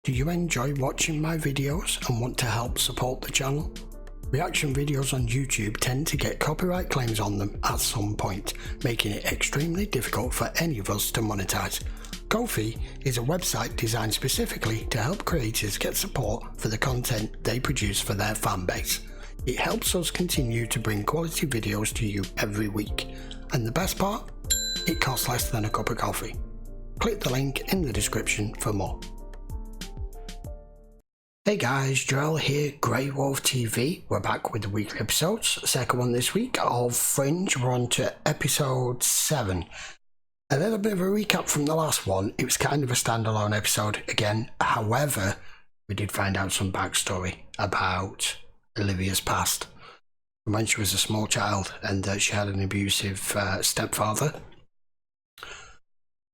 Do you enjoy watching my videos and want to help support the channel? Reaction videos on YouTube tend to get copyright claims on them at some point, making it extremely difficult for any of us to monetize. Ko-fi is a website designed specifically to help creators get support for the content they produce for their fan base. It helps us continue to bring quality videos to you every week. And the best part? It costs less than a cup of coffee. Click the link in the description for more. Hey guys, Joel here, GreyWolf TV. We're back with the weekly episodes. Second one this week of Fringe. We're on to episode 7. A little bit of a recap from the last one. It was kind of a standalone episode again. However, we did find out some backstory about Olivia's past. From when she was a small child and that she had an abusive stepfather.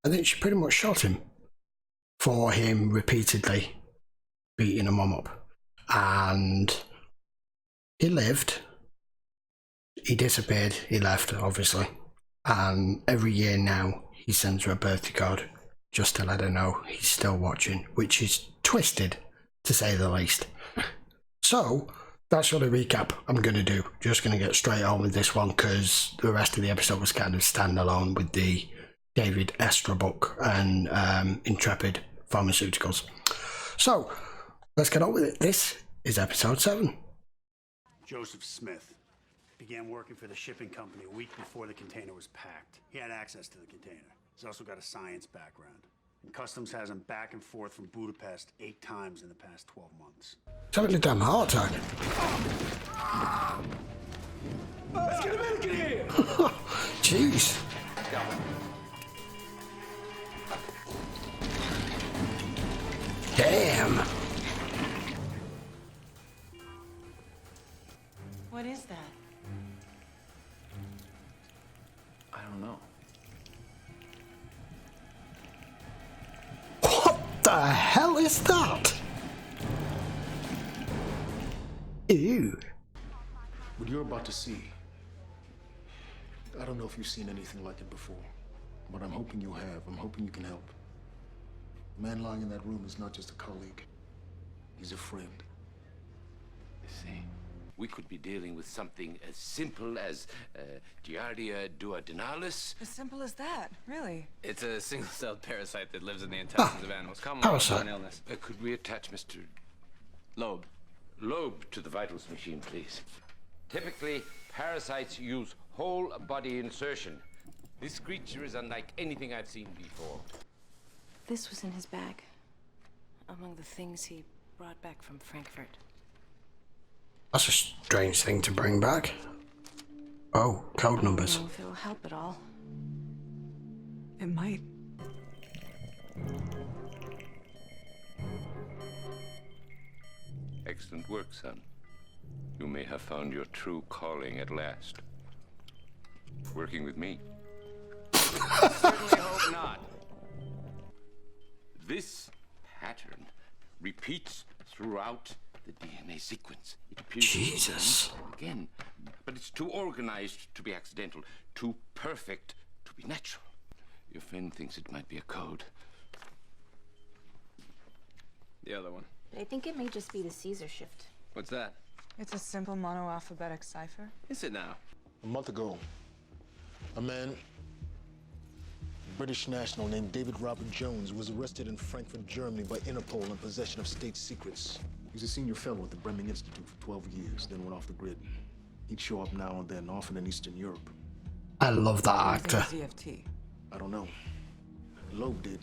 And then she pretty much shot him for him repeatedly beating her mum up, and he lived, he disappeared, he left obviously, and every year now he sends her a birthday card just to let her know he's still watching, which is twisted to say the least. So that's what a recap I'm going to do. Just going to get straight on with this one because the rest of the episode was kind of standalone with the David Estra book and Intrepid Pharmaceuticals. So let's get on with it. This is episode 7. Joseph Smith began working for the shipping company a week before the container was packed. He had access to the container. He's also got a science background. And Customs has him back and forth from Budapest 8 times in the past 12 months. He's having a damn heart attack. Let's get a minute here! Jeez. Damn. What is that? I don't know. What the hell is that? Ew. What you're about to see, I don't know if you've seen anything like it before, but I'm hoping you have. I'm hoping you can help. The man lying in that room is not just a colleague. He's a friend. You see, we could be dealing with something as simple as Giardia duodenalis. As simple as that, really? It's a single-celled parasite that lives in the intestines of animals. Common Parasite. illness. Could we attach Mr. Loeb. Loeb to the vitals machine, please? Typically, parasites use whole body insertion. This creature is unlike anything I've seen before. This was in his bag, among the things he brought back from Frankfurt. That's a strange thing to bring back. Oh, code numbers. I don't know if it'll help at all. It might. Excellent work, son. You may have found your true calling at last. Working with me. Certainly hope not. This pattern repeats throughout the DNA sequence. It appears Jesus. again, but it's too organized to be accidental, too perfect to be natural. Your friend thinks it might be a code. The other one. I think it may just be the Caesar shift. What's that? It's a simple monoalphabetic cipher. Is it now? A month ago, a man, British national named David Robert Jones, was arrested in Frankfurt, Germany by Interpol in possession of state secrets. He was a senior fellow at the Bremen Institute for 12 years, then went off the grid. He'd show up now and then, often in Eastern Europe. I love that actor. ZFT. I don't know. Loeb did.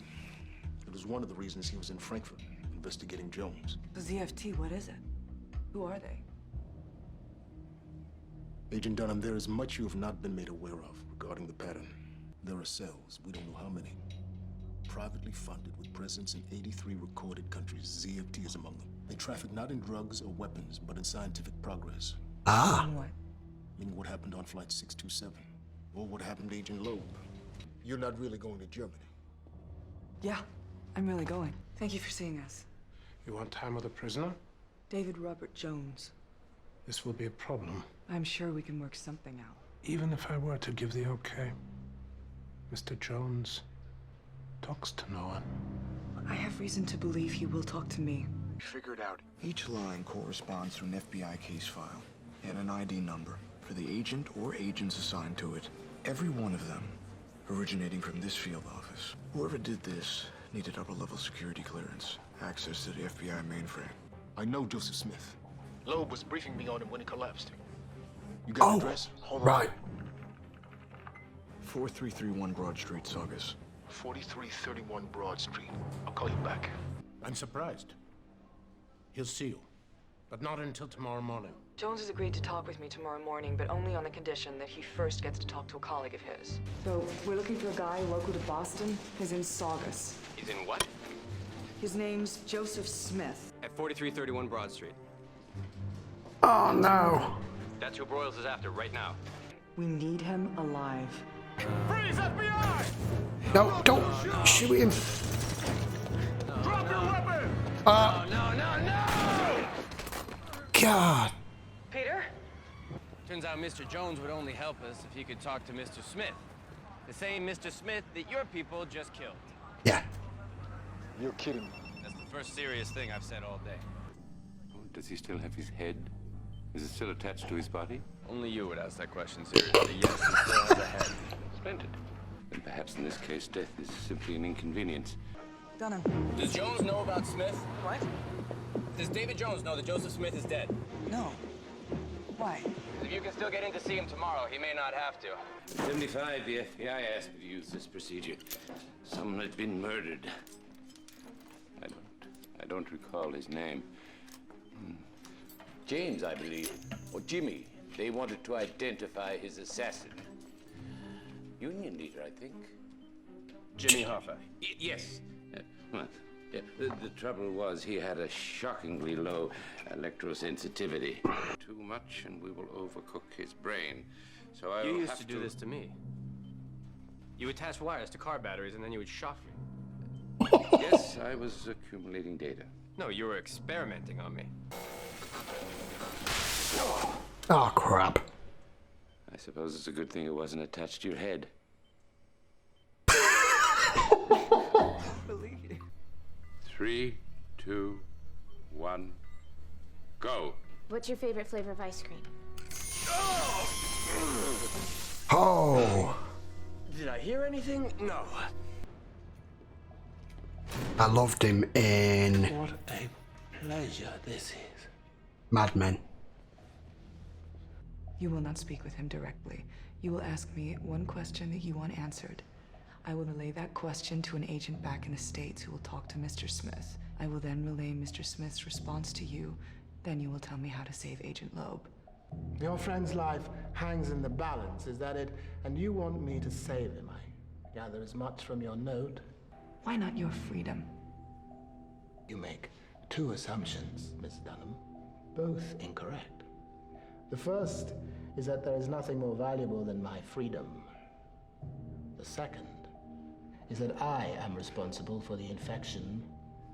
It was one of the reasons he was in Frankfurt, investigating Jones. The ZFT, what is it? Who are they? Agent Dunham, there is much you have not been made aware of regarding the pattern. There are cells, we don't know how many, privately funded with presence in 83 recorded countries. ZFT is among them. They traffic not in drugs or weapons, but in scientific progress. Ah. And what? Meaning what happened on Flight 627, or what happened to Agent Loeb. You're not really going to Germany. Yeah, I'm really going. Thank you for seeing us. You want time with a prisoner? David Robert Jones. This will be a problem. I'm sure we can work something out. Even if I were to give the okay, Mr. Jones talks to no one. I have reason to believe he will talk to me. Figured out. Each line corresponds to an FBI case file and an ID number for the agent or agents assigned to it. Every one of them originating from this field office. Whoever did this needed upper-level security clearance, access to the FBI mainframe. I know Joseph Smith. Loeb was briefing me on him when he collapsed. You got the address? Hold right. 4331 Broad Street, Saugus. 4331 Broad Street. I'll call you back. I'm surprised. He'll see you, but not until tomorrow morning. Jones has agreed to talk with me tomorrow morning, but only on the condition that he first gets to talk to a colleague of his. So, we're looking for a guy local to Boston. He's in Saugus. He's in what? His name's Joseph Smith. At 4331 Broad Street. Oh no. That's who Broyles is after right now. We need him alive. Freeze, FBI! No, don't shoot him. Drop your weapon! No! God. Peter? Turns out Mr. Jones would only help us if he could talk to Mr. Smith. The same Mr. Smith that your people just killed. Yeah. You're kidding me. That's the first serious thing I've said all day. Does he still have his head? Is it still attached to his body? Only you would ask that question seriously. Yes, he still has a head. Splendid. Then perhaps in this case, death is simply an inconvenience. Dunham. Does Jones know about Smith? What? Does David Jones know that Joseph Smith is dead? No. Why? If you can still get in to see him tomorrow, he may not have to. In 75, the FBI asked me to use this procedure. Someone had been murdered. I don't recall his name. James, I believe, or Jimmy. They wanted to identify his assassin. Union leader, I think. Jimmy Hoffa. Yes. Well, yeah, the trouble was he had a shockingly low electrosensitivity. Too much and we will overcook his brain. So I You will used have to do this to me. You attach wires to car batteries and then you would shock me. Yes, I was accumulating data. No, you were experimenting on me. Oh crap. I suppose it's a good thing it wasn't attached to your head. Believe you. 3, 2, 1, go. What's your favorite flavor of ice cream? Oh. Did I hear anything? No. I loved him in What a pleasure this is. Mad Men. You will not speak with him directly. You will ask me one question that you want answered. I will relay that question to an agent back in the States who will talk to Mr. Smith. I will then relay Mr. Smith's response to you. Then you will tell me how to save Agent Loeb. Your friend's life hangs in the balance, is that it? And you want me to save him, I gather as much from your note. Why not your freedom? You make two assumptions, Miss Dunham, both incorrect. The first is that there is nothing more valuable than my freedom. The second is that I am responsible for the infection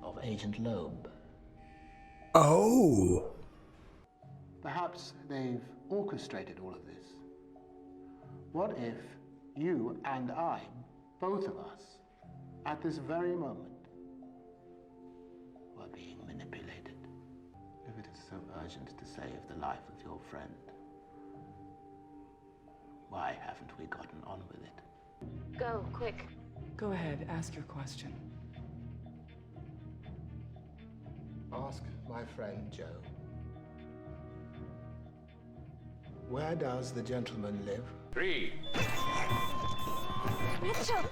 of Agent Loeb. Oh. Perhaps they've orchestrated all of this. What if you and I, both of us, at this very moment, were being manipulated? If it is so urgent to save the life of your friend, why haven't we gotten on with it? Go, quick. Go ahead, ask your question. Ask my friend Joe. Where does the gentleman live? 3. Mitchell!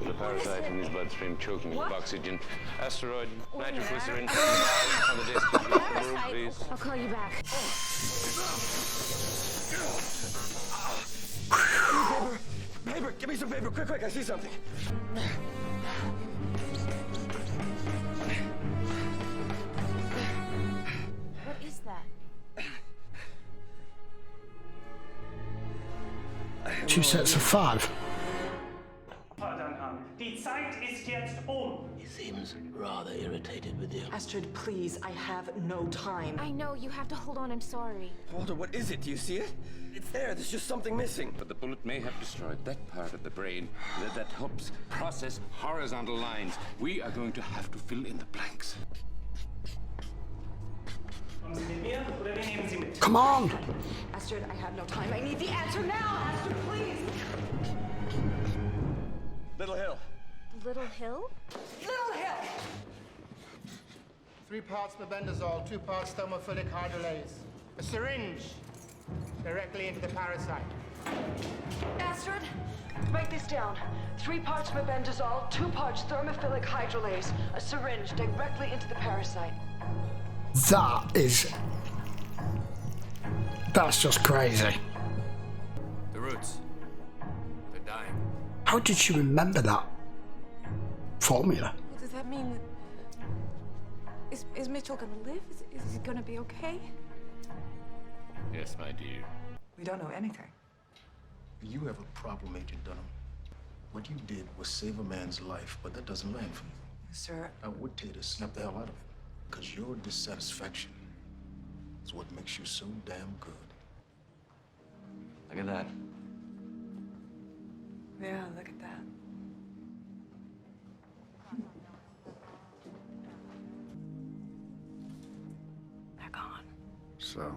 The parasite in his bloodstream choking with oxygen. Asteroid, nitroglycerin. Where? On the desk, could you leave the room, please? I'll call you back. Paper! Give me some paper! Quick! I see something! What is that? 2 sets of 5. Dunham, die Zeit Zeit ist jetzt He seems rather irritated with you. Astrid, please, I have no time. I know, you have to hold on, I'm sorry. Walter, what is it? Do you see it? It's there. There's just something missing. But the bullet may have destroyed that part of the brain that helps process horizontal lines. We are going to have to fill in the blanks. Come on! Astrid, I have no time. I need the answer now! Astrid, please! Little Hill. Little Hill? Little Hill! 3 parts mebendazole, 2 parts thermophilic hydrolase. A syringe directly into the parasite. Astrid, write this down. 3 parts mebendazole, 2 parts thermophilic hydrolase. A syringe directly into the parasite. That's just crazy. The roots. They're dying. How did she remember that formula? Well, does that mean that... Is Mitchell gonna live? Is he gonna be okay? Yes, my dear. We don't know anything. You have a problem, Agent Dunham. What you did was save a man's life, but that doesn't land for you. Sir, I would tell you to snap the hell out of it, because your dissatisfaction is what makes you so damn good. Look at that. yeah, look at that. They're gone. So,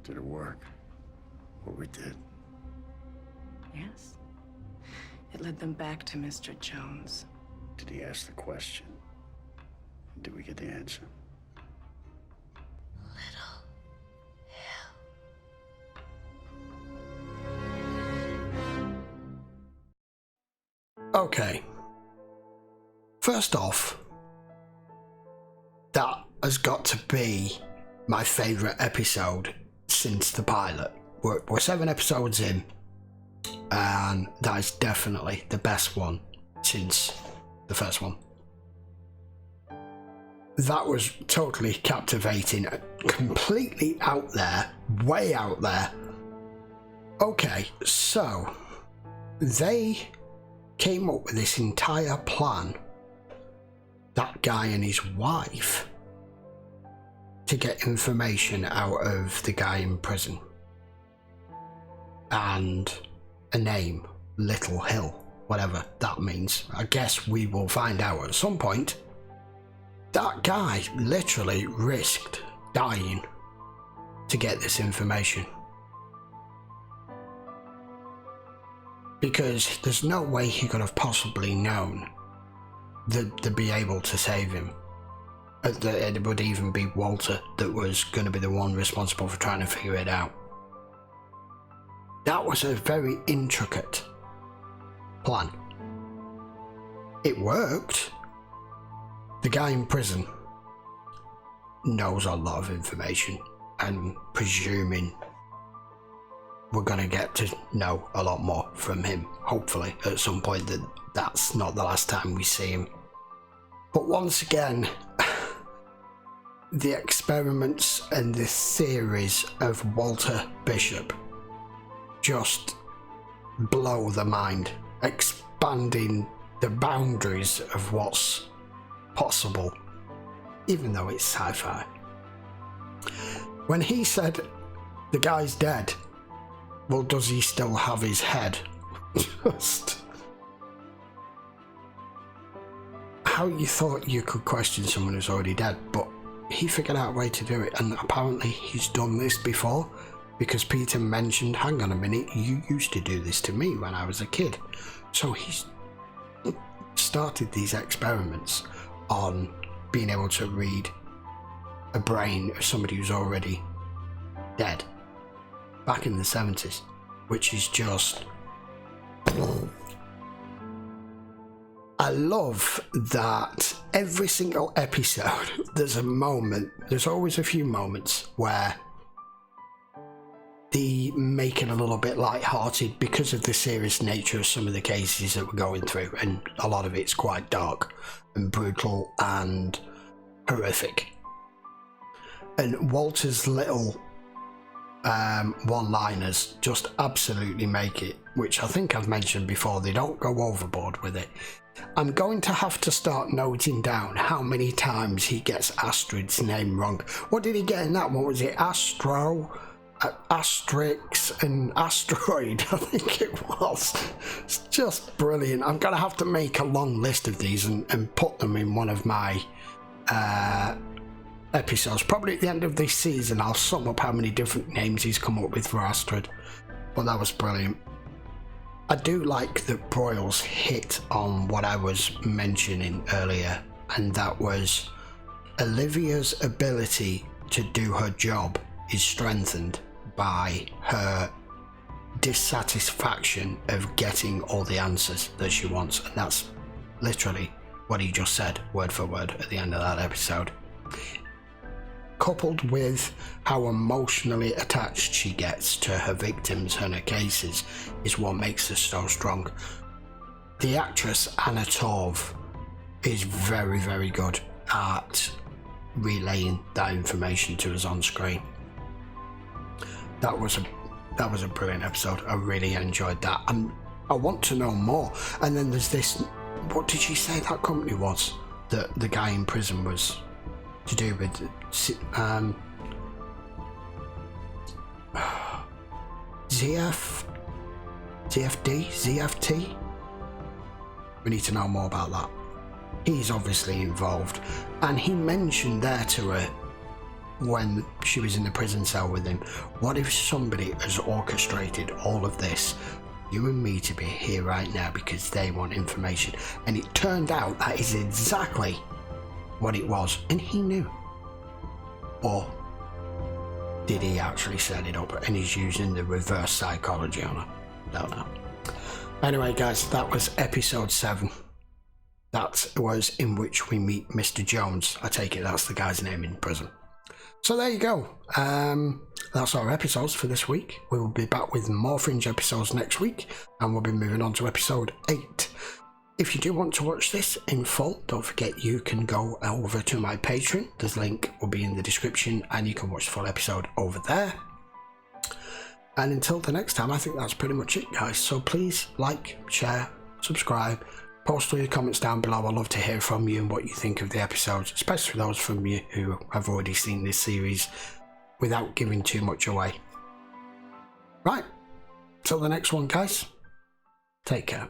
did it work? What we did? Yes. It led them back to Mr. Jones. Did he ask the question? Did we get the answer? Okay. First off, that has got to be my favourite episode since the pilot. We're 7 episodes in, and that is definitely the best one since the first one. That was totally captivating, completely out there, way out there. Okay, so they came up with this entire plan, that guy and his wife, to get information out of the guy in prison. And a name, Little Hill, whatever that means. I guess we will find out at some point. That guy literally risked dying to get this information. Because there's no way he could have possibly known that they'd be able to save him. That it would even be Walter that was going to be the one responsible for trying to figure it out. That was a very intricate plan. It worked. The guy in prison knows a lot of information, and presuming we're going to get to know a lot more from him, hopefully, at some point, that's not the last time we see him. But once again, the experiments and the theories of Walter Bishop just blow the mind, expanding the boundaries of what's possible, even though it's sci-fi. When he said the guy's dead, well, does he still have his head? Just how you thought you could question someone who's already dead, but he figured out a way to do it, and apparently he's done this before, because Peter mentioned, hang on a minute, you used to do this to me when I was a kid. So he's started these experiments on being able to read a brain of somebody who's already dead back in the 70s, which is just... I love that every single episode there's a moment, there's always a few moments where they make it a little bit light-hearted because of the serious nature of some of the cases that we're going through, and a lot of it's quite dark and brutal and horrific. And Walter's little one-liners just absolutely make it which I think I've mentioned before, they don't go overboard with it. I'm going to have to start noting down how many times he gets Astrid's name wrong. What did he get in that one? Was it Astro, Asterix and Asteroid? I think it was. It's just brilliant. I'm going to have to make a long list of these and put them in one of my episodes. Probably at the end of this season I'll sum up how many different names he's come up with for Astrid. But that was brilliant. I do like that Broyles hit on what I was mentioning earlier, and that was Olivia's ability to do her job is strengthened by her dissatisfaction of getting all the answers that she wants, and that's literally what he just said, word for word, at the end of that episode. Coupled with how emotionally attached she gets to her victims and her cases is what makes her so strong. The actress Anna Torv is very, very good at relaying that information to us on screen. That was a brilliant episode. I really enjoyed that, and I want to know more. And then there's this, what did she say that company was that the guy in prison was to do with? ZFT? We need to know more about that. He's obviously involved, and he mentioned there to her when she was in the prison cell with him, what if somebody has orchestrated all of this, you and me, to be here right now because they want information? And it turned out that is exactly what it was, and he knew. Or did he actually set it up and he's using the reverse psychology on her? Don't know. Anyway guys, that was episode 7. That was in which we meet Mr. Jones. I take it that's the guy's name in prison. So there you go. That's our episodes for this week. We will be back with more Fringe episodes next week, and we'll be moving on to episode 8. If you do want to watch this in full, don't forget you can go over to my Patreon. The link will be in the description, and you can watch the full episode over there. And until the next time, I think that's pretty much it, guys. So please like, share, subscribe, post all your comments down below. I'd love to hear from you and what you think of the episodes, especially those from you who have already seen this series, without giving too much away. Right, till the next one, guys. Take care.